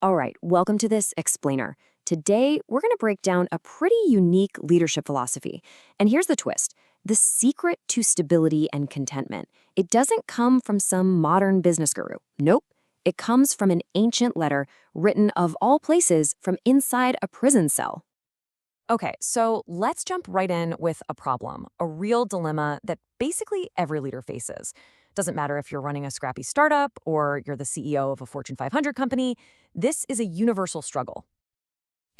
All right, welcome to this explainer. Today, we're going to break down a pretty unique leadership philosophy. And here's the twist. The secret to stability and contentment. It doesn't come from some modern business guru. Nope. It comes from an ancient letter written, of all places, from inside a prison cell. Okay, so let's jump right in with a problem, a real dilemma that basically every leader faces. Doesn't matter if you're running a scrappy startup or you're the CEO of a Fortune 500 company, this is a universal struggle.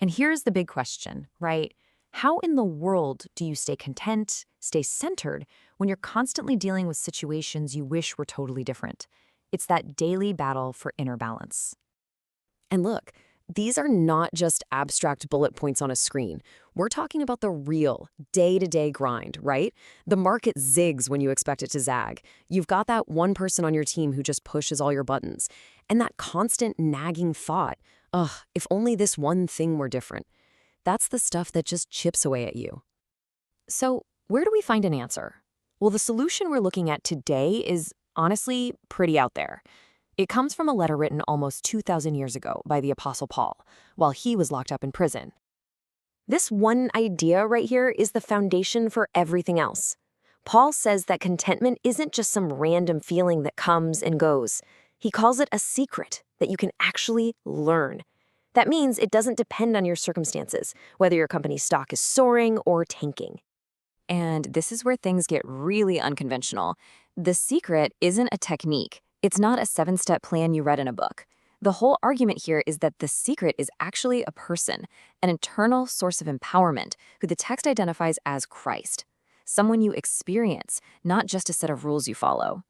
And here's the big question, right? How in the world do you stay content, stay centered, when you're constantly dealing with situations you wish were totally different? It's that daily battle for inner balance. And look, these are not just abstract bullet points on a screen. We're talking about the real, day-to-day grind, right? The market zigs when you expect it to zag. You've got that one person on your team who just pushes all your buttons. And that constant nagging thought, ugh, if only this one thing were different. That's the stuff that just chips away at you. So, where do we find an answer? Well, the solution we're looking at today is honestly pretty out there. It comes from a letter written almost 2,000 years ago by the Apostle Paul, while he was locked up in prison. This one idea right here is the foundation for everything else. Paul says that contentment isn't just some random feeling that comes and goes. He calls it a secret that you can actually learn. That means it doesn't depend on your circumstances, whether your company's stock is soaring or tanking. And this is where things get really unconventional. The secret isn't a technique. It's not a 7-step plan you read in a book. The whole argument here is that the secret is actually a person, an internal source of empowerment, who the text identifies as Christ, someone you experience, not just a set of rules you follow.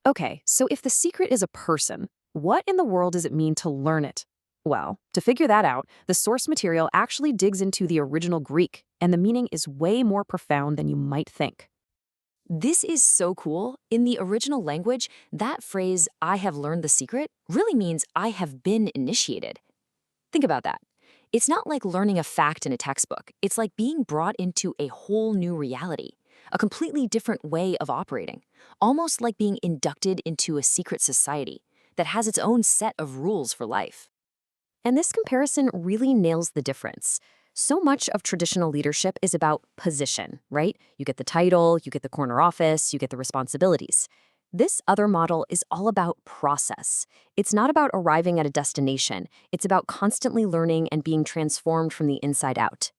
Okay, so if the secret is a person, what in the world does it mean to learn it? Well, to figure that out, the source material actually digs into the original Greek, and the meaning is way more profound than you might think. This is so cool. In the original language, that phrase, "I have learned the secret," really means I have been initiated. Think about that. It's not like learning a fact in a textbook. It's like being brought into a whole new reality, a completely different way of operating, almost like being inducted into a secret society that has its own set of rules for life. And this comparison really nails the difference. So much of traditional leadership is about position, right? You get the title, you get the corner office, you get the responsibilities. This other model is all about process. It's not about arriving at a destination. It's about constantly learning and being transformed from the inside out.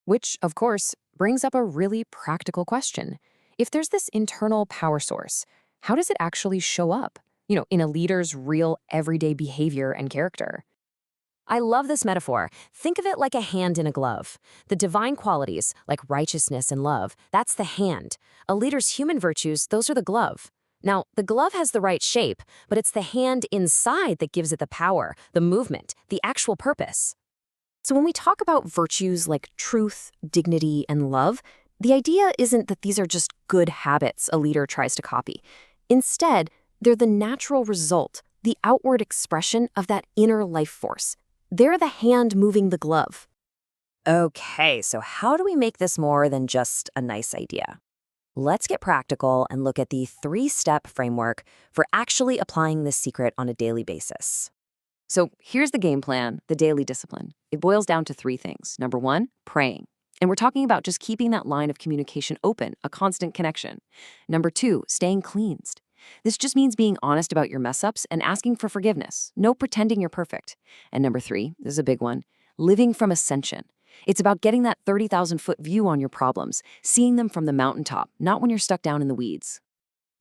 Which, of course, brings up a really practical question. If there's this internal power source, how does it actually show up? In a leader's real everyday behavior and character. I love this metaphor. Think of it like a hand in a glove. The divine qualities, like righteousness and love, that's the hand. A leader's human virtues, those are the glove. Now, the glove has the right shape, but it's the hand inside that gives it the power, the movement, the actual purpose. So when we talk about virtues like truth, dignity, and love, the idea isn't that these are just good habits a leader tries to copy. Instead, they're the natural result, the outward expression of that inner life force. They're the hand moving the glove. Okay, so how do we make this more than just a nice idea? Let's get practical and look at the 3-step framework for actually applying this secret on a daily basis. So here's the game plan, the daily discipline. It boils down to 3 things. Number 1, praying. And we're talking about just keeping that line of communication open, a constant connection. Number 2, staying cleansed. This just means being honest about your mess-ups and asking for forgiveness. No pretending you're perfect. And number 3, this is a big one, living from ascension. It's about getting that 30,000-foot view on your problems, seeing them from the mountaintop, not when you're stuck down in the weeds.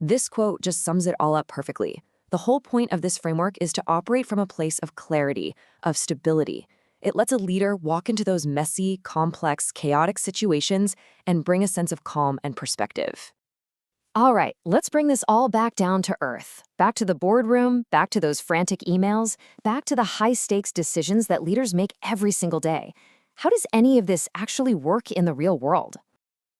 This quote just sums it all up perfectly. The whole point of this framework is to operate from a place of clarity, of stability. It lets a leader walk into those messy, complex, chaotic situations and bring a sense of calm and perspective. All right, let's bring this all back down to earth. Back to the boardroom, back to those frantic emails, back to the high-stakes decisions that leaders make every single day. How does any of this actually work in the real world?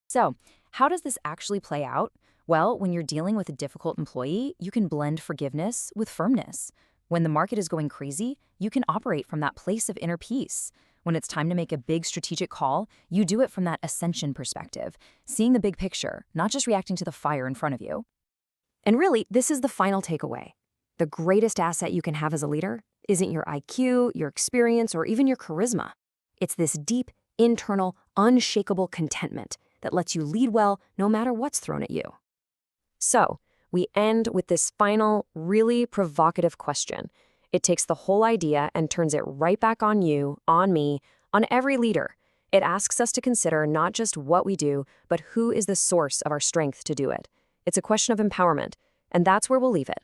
So, how does this actually play out? Well, when you're dealing with a difficult employee, you can blend forgiveness with firmness. When the market is going crazy, you can operate from that place of inner peace. When it's time to make a big strategic call, you do it from that ascension perspective, seeing the big picture, not just reacting to the fire in front of you. And really, this is the final takeaway. The greatest asset you can have as a leader isn't your IQ, your experience, or even your charisma. It's this deep, internal, unshakable contentment that lets you lead well no matter what's thrown at you. So, we end with this final, really provocative question. It takes the whole idea and turns it right back on you, on me, on every leader. It asks us to consider not just what we do, but who is the source of our strength to do it. It's a question of empowerment, and that's where we'll leave it.